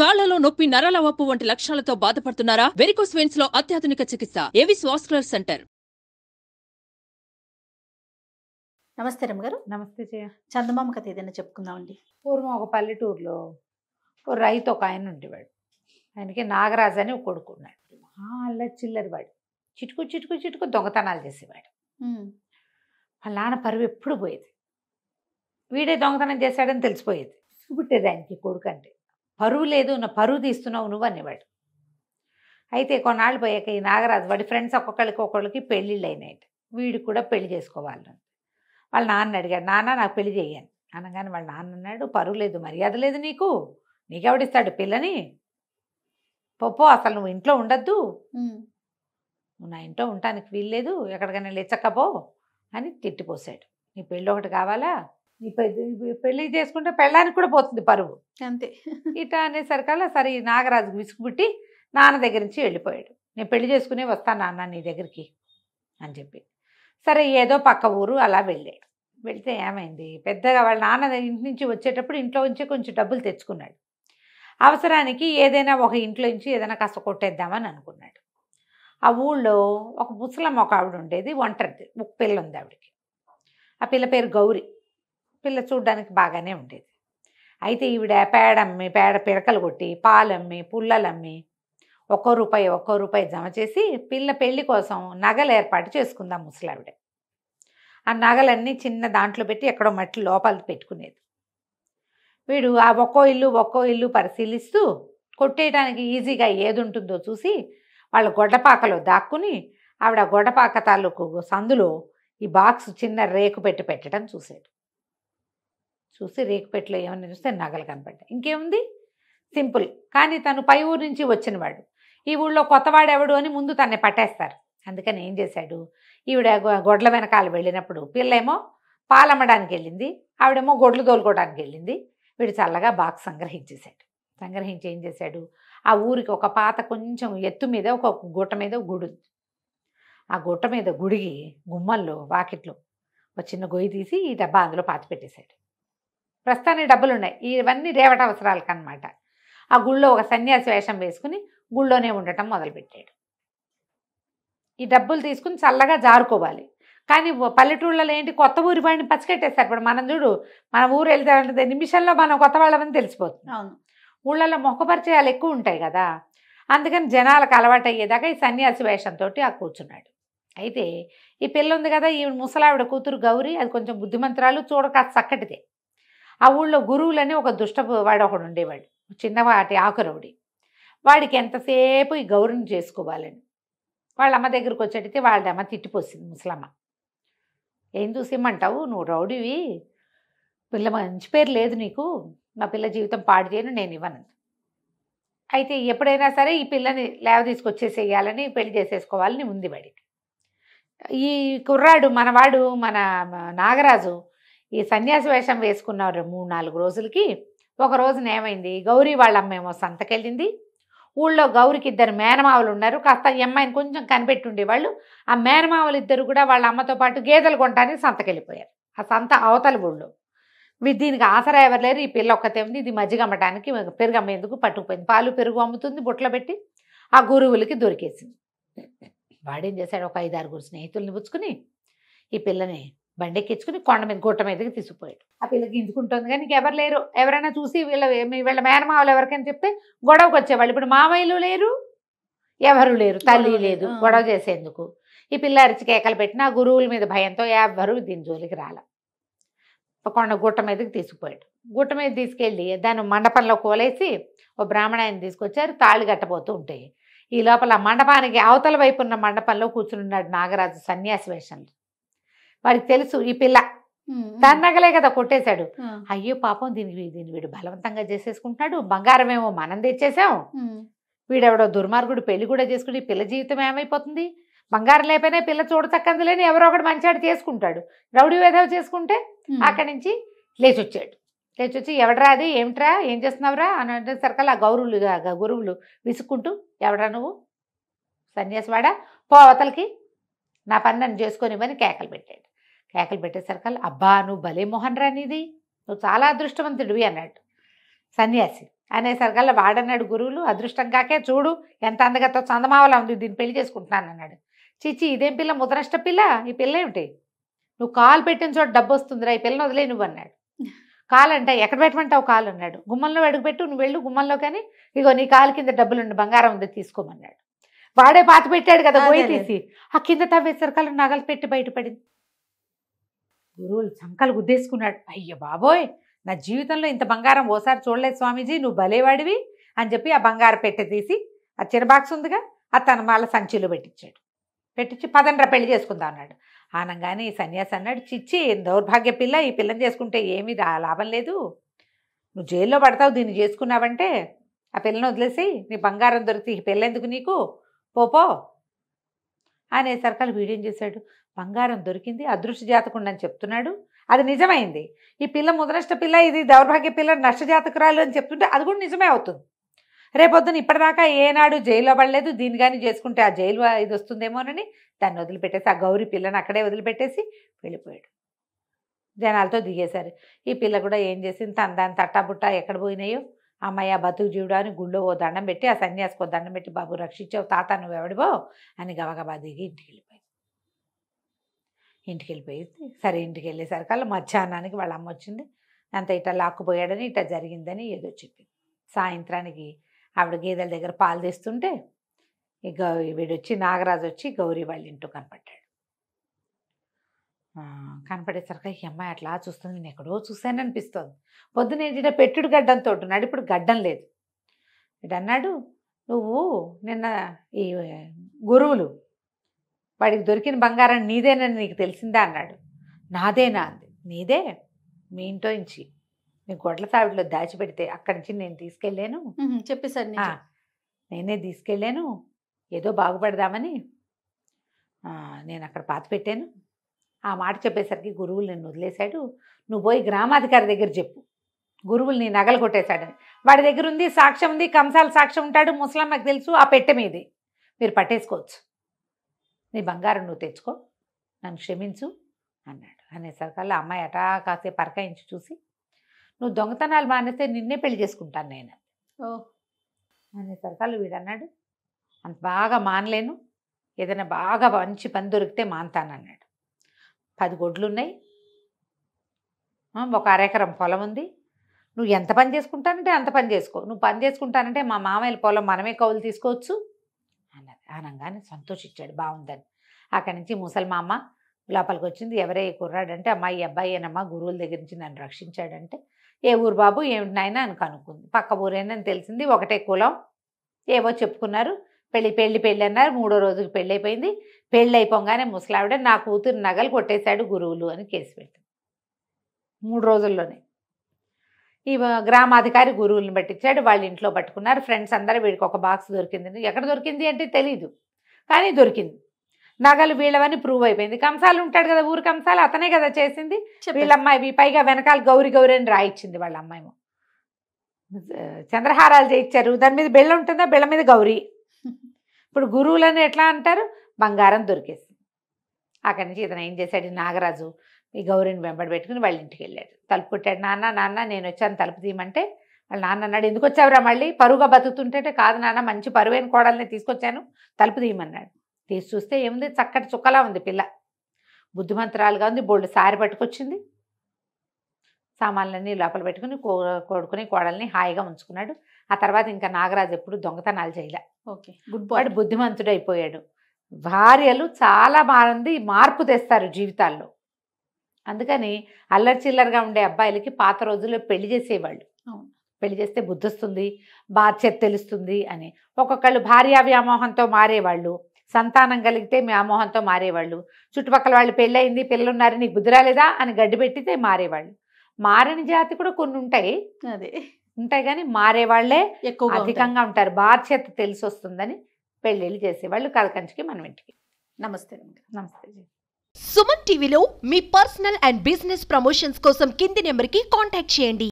కాళ్లలో నొప్పి, నరాల వాపు వంటి లక్షణాలతో బాధపడుతున్నారా? వెరికోస్ వెయిన్స్ లో అత్యాధునిక చికిత్స ఏవిస్ వాస్కులర్ సెంటర్. నమస్తే రమ్మగారు. నమస్తే జయ. చందమామ కథ ఏదైనా చెప్పుకుందామండి. పూర్వం ఒక పల్లెటూరులో ఓ రైతు ఒక ఆయన ఉండేవాడు. ఆయనకి నాగరాజు అని ఒక కొడుకు ఉన్నాడు. అల్లరి చిల్లరి వాడు. చిటుకు చిటుకు చిటుకు దొంగతనాలు చేసేవాడు. వాళ్ళ నాన్న పరువు ఎప్పుడు పోయేది. వీడే దొంగతనం చేశాడని తెలిసిపోయేది. పుట్టేది ఆయనకి కొడుకు అంటే. పరువు లేదు, నా పరువు తీస్తున్నావు నువ్వు అనేవాడు. అయితే కొన్నాళ్ళు పోయాక ఈ నాగరాజు వాడి ఫ్రెండ్స్ ఒక్కొక్కరికి పెళ్ళిళ్ళు అయినాయి. వీడు కూడా పెళ్లి చేసుకోవాలి. వాళ్ళ నాన్న అడిగాడు, నాన్న నాకు పెళ్లి చేయను అనగానే వాళ్ళ నాన్న అన్నాడు, పరువు లేదు, మర్యాద లేదు, నీకెవడిస్తాడు పిల్లని, పప్పు అసలు నువ్వు ఇంట్లో ఉండద్దు, నువ్వు నా ఇంట్లో ఉండటానికి వీల్లేదు, ఎక్కడికైనా లేచక్కపో అని తిట్టిపోసాడు. నీ పెళ్ళి ఒకటి కావాలా, నీ పెళ్ళి చేసుకుంటే పెళ్ళానికి కూడా పోతుంది పరువు అంతే. ఇట అనేసరికల్లా సరే ఈ నాగరాజుకు విసుగుపుట్టి నాన్న దగ్గర నుంచి వెళ్ళిపోయాడు. నేను పెళ్లి చేసుకునే వస్తాను నాన్న నీ దగ్గరికి అని చెప్పి. సరే ఏదో పక్క ఊరు అలా వెళ్ళాడు. వెళ్తే ఏమైంది, పెద్దగా వాళ్ళ నాన్న ఇంటి నుంచి వచ్చేటప్పుడు ఇంట్లో నుంచి కొంచెం డబ్బులు తెచ్చుకున్నాడు. అవసరానికి ఏదైనా ఒక ఇంట్లో నుంచి ఏదైనా కాస్త కొట్టేద్దామని అనుకున్నాడు. ఆ ఊళ్ళో ఒక ముసలమ్మ ఒక ఆవిడ ఉండేది, ఒంటరిది, ఒక పిల్ల ఉంది ఆవిడకి. ఆ పిల్ల పేరు గౌరి. పిల్ల చూడ్డానికి బాగానే ఉండేది. అయితే ఈవిడ పేడ పిడకలు కొట్టి పాలమ్మి పుల్లలమ్మి ఒక్కో రూపాయి జమ చేసి పిల్ల పెళ్లి కోసం నగలు ఏర్పాటు చేసుకుందాం ముసలావిడ. ఆ నగలన్నీ చిన్న దాంట్లో పెట్టి ఎక్కడో మట్టి లోపల పెట్టుకునేది. వీడు ఆ ఒక్కో ఇల్లు పరిశీలిస్తూ కొట్టేయడానికి ఈజీగా ఏది ఉంటుందో చూసి వాళ్ళ గొడ్డపాకలో దాక్కుని ఆవిడ గొడ్డపాక తాలూకు సందులో ఈ బాక్స్ చిన్న రేకు పెట్టి పెట్టడం చూశాడు. చూసి రేకు పెట్టిలో ఏమన్నా చూస్తే నగలు కనపడ్డాయి. ఇంకేముంది, సింపుల్. కానీ తను పై ఊరు నుంచి వచ్చినవాడు, ఈ ఊళ్ళో కొత్తవాడు ఎవడు అని ముందు తన్నే పట్టేస్తారు. అందుకని ఏం చేశాడు, ఈవిడ గొడ్ల వెనకాల వెళ్ళినప్పుడు పిల్లేమో పాలమ్మడానికి వెళ్ళింది, ఆవిడేమో గొడ్లు తోలుకోవడానికి వెళ్ళింది. వీడు చల్లగా బాక్స్ సంగ్రహించేశాడు. సంగ్రహించి ఏం చేశాడు, ఆ ఊరికి ఒక పాత కొంచెం ఎత్తు మీద ఒక గుట్ట మీద గుడి ఉంది. ఆ గుట్ట మీద గుడికి గుమ్మల్లో వాకిట్లో ఒక చిన్న గొయ్యి తీసి ఈ డబ్బా అందులో పాతి పెట్టేశాడు. ప్రస్తుతానికి డబ్బులు ఉన్నాయి, ఇవన్నీ రేవట అవసరాలకు అనమాట. ఆ గుళ్ళో ఒక సన్యాసి వేషం వేసుకుని గుళ్ళోనే ఉండటం మొదలుపెట్టాడు. ఈ డబ్బులు తీసుకుని చల్లగా జారుకోవాలి. కానీ పల్లెటూళ్ళలో ఏంటి, కొత్త ఊరి వాడిని పచ్చికెట్టేస్తారు. ఇప్పుడు మనం చూడు, మన ఊరు వెళ్తే నిమిషంలో మనం కొత్త వాళ్ళమని తెలిసిపోతుంది. అవును, ఊళ్ళల్లో మొక్కపరిచయాలు ఎక్కువ ఉంటాయి కదా. అందుకని జనాలకు అలవాటు అయ్యేదాకా ఈ సన్యాసి వేషంతో ఆ కూర్చున్నాడు. అయితే ఈ పిల్ల ఉంది కదా, ఈ ముసలావిడ కూతురు గౌరి, అది కొంచెం బుద్ధిమంతురాలు, చూడక చక్కటిదే. ఆ ఊళ్ళో గురువులని ఒక వాడు ఒకడు ఉండేవాడు, చిన్నవాటి ఆకురవుడి. వాడికి ఎంతసేపు ఈ గౌరిని చేసుకోవాలని వాళ్ళ అమ్మ దగ్గరికి వచ్చేటైతే వాళ్ళ అమ్మ తిట్టిపోసింది ముసలమ్మ. ఏం చూసిమ్మంటావు, నువ్వు రౌడీవి, పిల్ల మంచి పేరు లేదు నీకు, మా పిల్ల జీవితం పాడు చేయను, నేను ఇవ్వను. అయితే ఎప్పుడైనా సరే ఈ పిల్లని లేవ తీసుకొచ్చేసేయాలని, పెళ్లి చేసేసుకోవాలని ఉంది వాడికి. ఈ కుర్రాడు మనవాడు మన నాగరాజు ఈ సన్యాసి వేషం వేసుకున్నారు 3-4 రోజులకి. ఒక రోజున ఏమైంది, గౌరీ వాళ్ళ అమ్మేమో సంతకెళ్ళింది. ఊళ్ళో గౌరికి 2 మేనమావలు ఉన్నారు, కాస్త ఈ అమ్మాయిని కొంచెం కనిపెట్టి ఉండేవాళ్ళు. ఆ మేనమావలు 2 కూడా వాళ్ళ అమ్మతో పాటు గేదెలు కొనడానికి సంతకెళ్ళిపోయారు. ఆ సంత అవతల ఊళ్ళో. దీనికి ఆసరా ఎవరు లేరు, ఈ పిల్ల ఒక్కతే ఉంది. ఇది మజ్జిగ అమ్మటానికి పెరుగు అమ్మేందుకు పట్టుకుపోయింది. పాలు పెరుగు అమ్ముతుంది, బుట్టలో పెట్టి ఆ గురువులకి దొరికేసింది. వాడేం చేశాడు, ఒక 5-6 స్నేహితుల్ని పుచ్చుకుని ఈ పిల్లని బండెక్కించుకుని కొండ మీద గుట్ట మీదకి తీసుకుపోయాడు. ఆ పిల్లకి గింజుకుంటుంది కానీ ఇంకెవరు లేరు. ఎవరైనా చూసి వీళ్ళ మేనమావలు ఎవరికైనా చెప్తే గొడవకు వచ్చేవాళ్ళు. ఇప్పుడు మామయ్యలు లేరు, ఎవరు లేరు, తల్లి లేదు గొడవ చేసేందుకు. ఈ పిల్ల అరిచి కేకలు పెట్టిన ఆ గురువుల మీద భయంతో ఎవరు దీని జోలికి రాల. కొండ గుట్ట మీదకి తీసుకుపోయాడు. గుట్ట మీద తీసుకెళ్ళి దాన్ని మండపంలో కోలేసి ఓ బ్రాహ్మణాన్ని తీసుకొచ్చారు. తాళి కట్టబోతూ ఉంటాయి. ఈ లోపల మండపానికి అవతల వైపు ఉన్న మండపంలో కూర్చున్నాడు నాగరాజు సన్యాసి వేషంలో. వాడికి తెలుసు ఈ పిల్ల తన నగలే కదా కొట్టేశాడు. అయ్యో పాపం దీన్ని వీడు బలవంతంగా చేసేసుకుంటున్నాడు, బంగారం ఏమో మనం తెచ్చేసాం, వీడెవడో దుర్మార్గుడు పెళ్లి కూడా చేసుకుని పిల్ల జీవితం ఏమైపోతుంది, బంగారం లేకపోయినా పిల్ల చూడచక్కంది లేని ఎవరో ఒకటి మంచివాడు చేసుకుంటాడు, రౌడీ వేధవ చేసుకుంటే. అక్కడి నుంచి లేచొచ్చి ఎవడరా అది, ఏమిట్రా, ఏం చేస్తున్నావురా అని అనేసరికల్లా ఆ గురువులు విసుక్కుంటూ, ఎవడరా నువ్వు, సన్యాసివాడా, పో అవతలకి, నా పని నన్ను చేసుకొనివ్వని కేకలు పెట్టాడు. కేకలు పెట్టేసరికల్లా, అబ్బా నువ్వు భలే మోహన్ రా నీది, నువ్వు చాలా అదృష్టవంతుడివి అన్నాడు సన్యాసి. అనేసరికల్లా వాడన్నాడు గురువులు, అదృష్టం కాకే చూడు ఎంత అందగతో చందమావలా ఉంది, దీన్ని పెళ్లి చేసుకుంటున్నాను అన్నాడు. చిచ్చి ఇదేం పిల్ల, ముదనష్ట పిల్ల, ఈ పిల్ల ఏమిటి, నువ్వు కాలు పెట్టిన చోట డబ్బు వస్తుందిరా, ఈ పిల్లని వదిలే నువ్వు అన్నాడు. కాలు అంటే ఎక్కడ పెట్టమంటావు కాలు అన్నాడు. గుమ్మంలో అడుగుపెట్టు, నువ్వు వెళ్ళు గుమ్మంలో, కానీ ఇగో నీ కాలు కింద డబ్బులుండి బంగారం ఉంది తీసుకోమన్నాడు. వాడే పాతి పెట్టాడు కదా, పోయి తీసి ఆ కింద తవ్వేసరికల్లా నగలు పెట్టి బయటపడింది. గురువులు సంకలు గుద్దేసుకున్నాడు. అయ్య బాబోయ్, నా జీవితంలో ఇంత బంగారం ఓసారి చూడలేదు స్వామీజీ, నువ్వు భలేవాడివి అని చెప్పి ఆ బంగారు పెట్టె తీసి ఆ చిన్న బాక్స్ ఉందిగా ఆ తన మాల సంచిలో పెట్టించాడు. పెట్టించి పదండ్రా పెళ్లి చేసుకుందా అన్నాడు. ఆనంగానే ఈ సన్యాసి అన్నాడు, చిచ్చి దౌర్భాగ్య పిల్ల, ఈ పిల్లని చేసుకుంటే ఏమీ లాభం లేదు, నువ్వు జైల్లో పడతావు దీన్ని చేసుకున్నావంటే, ఆ పిల్లని వదిలేసి నీ బంగారం దొరికి ఈ పిల్లెందుకు నీకు, పోపో అనేసరికలు వీడేం చేశాడు, బంగారం దొరికింది, అదృష్ట జాతకుండా అని చెప్తున్నాడు, అది నిజమైంది. ఈ పిల్ల ముదనష్ట పిల్ల, ఇది దౌర్భాగ్య పిల్ల, నష్టజాతకురాలు అని చెప్తుంటే అది కూడా నిజమే అవుతుంది. రేపొద్దున ఇప్పటిదాకా ఏనాడు జైల్లో పడలేదు, దీన్ని కానీ చేసుకుంటే ఆ జైలు ఇది వస్తుందేమోనని దాన్ని వదిలిపెట్టేసి ఆ గౌరీ పిల్లని అక్కడే వదిలిపెట్టేసి వెళ్ళిపోయాడు. జనాలతో దిగేశారు. ఈ పిల్ల కూడా ఏం చేసింది, దాని తట్టాబుట్ట ఎక్కడ పోయినాయో, అమ్మాయి ఆ బతుకు జీవుడా అని గుళ్ళో ఓ దండం పెట్టి ఆ సన్యాసికి ఓ దండం పెట్టి, బాబు రక్షించావు తాత నువ్వు ఎవడివో అని గబగబా దిగి ఇంటికి వెళ్ళిపోయింది. సరే ఇంటికి వెళ్ళేసరికల్లా మధ్యాహ్నానికి వాళ్ళ అమ్మ వచ్చింది. అంత ఇట్లా లాక్కుపోయాడని ఇట్లా జరిగిందని ఏదో చెప్పింది. సాయంత్రానికి ఆవిడ గేదెల దగ్గర పాలు తీస్తుంటే ఇక వీడొచ్చి నాగరాజు వచ్చి గౌరీ వాళ్ళ ఇంట్లో కనపడ్డాడు. కనపడేసరికి ఈ అమ్మాయి అట్లా చూస్తుంది, నేను ఎక్కడో చూశాను అనిపిస్తుంది. పొద్దునేంటి పెట్టుడు గడ్డంతో ఉంటున్నాడు, ఇప్పుడు గడ్డం లేదు. వీడు అన్నాడు, నువ్వు నిన్న ఈ గురువులు వాడికి దొరికిన బంగారం నీదేనని నీకు తెలిసిందా అన్నాడు. నాదేనా అంది. నీదే, మీ ఇంట్లో నుంచి మీ గొడ్ల సావిడిలో దాచిపెడితే అక్కడి నుంచి నేను తీసుకెళ్ళాను చెప్పేశాడు, నేనే తీసుకెళ్ళాను, ఏదో బాగుపడదామని నేను అక్కడ పాతి పెట్టాను. ఆ మాట చెప్పేసరికి గురువులు నిన్ను వదిలేశాడు, నువ్వు పోయి గ్రామాధికారి దగ్గర చెప్పు, గురువులు నీ నగలు కొట్టేశాడని. వాడి దగ్గర ఉంది, సాక్ష్యం ఉంది, కంసాల సాక్ష్యం ఉంటాడు, ముసలమ్మకి తెలుసు, ఆ పెట్టె మీది మీరు పట్టేసుకోవచ్చు, నీ బంగారం నువ్వు తెచ్చుకో, నన్ను క్షమించు అన్నాడు. అనేసరికల్లా అమ్మాయి అటా కాసేపు పరకాయించి చూసి, నువ్వు దొంగతనాలు మానేస్తే నిన్నే పెళ్లి చేసుకుంటాను నేను అనేసరికల్లా వీడన్నాడు, అంత బాగా మానలేను, ఏదైనా బాగా మంచి పని దొరికితే మానతానన్నాడు. 10 గొడ్లు ఉన్నాయి, ఒక అరెకరం పొలం ఉంది, నువ్వు ఎంత పని చేసుకుంటానంటే అంత పని చేసుకో, నువ్వు పని చేసుకుంటానంటే మా మామయ్యల పొలం మనమే కౌలు తీసుకోవచ్చు అన్నది. అనగానే సంతోషించాడు, బాగుందని. అక్కడి నుంచి ముసలిమామ లోపలికి వచ్చింది. ఎవరే కుర్రాడంటే, అమ్మాయి అబ్బాయి ఏనమ్మా, గురువుల దగ్గర నుంచి నన్ను రక్షించాడంటే, ఏ ఊరు బాబు ఏమిటి నాయనా అని కనుక్కుంది. పక్క ఊరేనని తెలిసింది, ఒకటే కులం, ఏవో చెప్పుకున్నారు, పెళ్ళి అన్నారు. 3వ రోజుకి పెళ్ళి అయిపోయింది. పెళ్ళి అయిపోగానే ముసలావిడ నా కూతురు నగలు కొట్టేశాడు గురువులు అని కేసు పెట్టింది. 3 రోజుల్లోనే ఈ గ్రామాధికారి గురువులను పెట్టించాడు. వాళ్ళ ఇంట్లో పట్టుకున్నారు. ఫ్రెండ్స్ అందరూ వీడికి ఒక బాక్స్ దొరికింది. ఎక్కడ దొరికింది అంటే తెలీదు, కానీ దొరికింది. నగలు వీళ్ళవని ప్రూవ్ అయిపోయింది. కంసాలు ఉంటాడు కదా, ఊరు కంసాలు, అతనే కదా చేసింది. వీళ్ళ అమ్మాయి పైగా వెనకాల గౌరీ గౌరీ అని రాయిచ్చింది వాళ్ళ అమ్మాయి. చంద్రహారాలు చేయించారు, దాని మీద బెళ్ళ ఉంటుందా, బెళ్ళ మీద గౌరీ. ఇప్పుడు గురువులని ఎట్లా అంటారు, బంగారం దొరికేసింది. అక్కడి నుంచి ఇతను ఏం చేశాడు, నాగరాజు ఈ గౌరీని వెంబడి పెట్టుకుని వాళ్ళ ఇంటికి వెళ్ళాడు. తలుపు కొట్టాడు. నాన్న నేను వచ్చాను తలుపు తీయమంటే, వాళ్ళ నాన్న అన్నాడు, ఎందుకు వచ్చావురా మళ్ళీ, పరువుగా బతుకుతుంటే. కాదు నాన్న, మంచి పరువైన కోడల్ని తీసుకొచ్చాను, తలుపు తీయమన్నాడు. తీసి చూస్తే ఏముంది, చక్కటి చుక్కలా ఉంది పిల్ల, బుద్ధిమంతురాలుగా ఉంది. బోల్డ్ సారి పట్టుకొచ్చింది, సామాన్లన్నీ లోపల పెట్టుకుని కొడుకుని కోడల్ని హాయిగా ఉంచుకున్నాడు. ఆ తర్వాత ఇంకా నాగరాజు ఎప్పుడు దొంగతనాలు చేయలే. Okay, good boy. వాడు బుద్ధిమంతుడు అయిపోయాడు. భార్యలు చాలా మంది మార్పు తెస్తారు జీవితాల్లో. అందుకని అల్లరి చిల్లరగా ఉండే అబ్బాయిలకి పాత రోజుల్లో పెళ్లి చేసేవాళ్ళు. పెళ్లి చేస్తే బుద్ధి వస్తుంది, బాధ్యత తెలుస్తుంది అని. ఒక్కొక్కళ్ళు భార్యా వ్యామోహంతో మారేవాళ్ళు, సంతానం కలిగితే వ్యామోహంతో మారేవాళ్ళు, చుట్టుపక్కల వాళ్ళు పెళ్ళయింది, పిల్లలున్నారు, నీకు బుద్ధి రాలేదా అని గడ్డి పెట్టితే మారేవాళ్ళు. మారని జాతి కూడా కొన్ని ఉంటాయి, ఉంటాయి కానీ మారేవాళ్లే ఎక్కువ అధికంగా ఉంటారు. బాధ్యత తెలిసి వస్తుందని పెళ్ళిళ్ళు చేసేవాళ్ళు. కలకంచికి మనం ఇంటికి. నమస్తే. నమస్తే. సుమన్ టీవీలో మీ పర్సనల్ అండ్ బిజినెస్ ప్రమోషన్స్ కోసం కింది నెంబర్కి కాంటాక్ట్ చేయండి.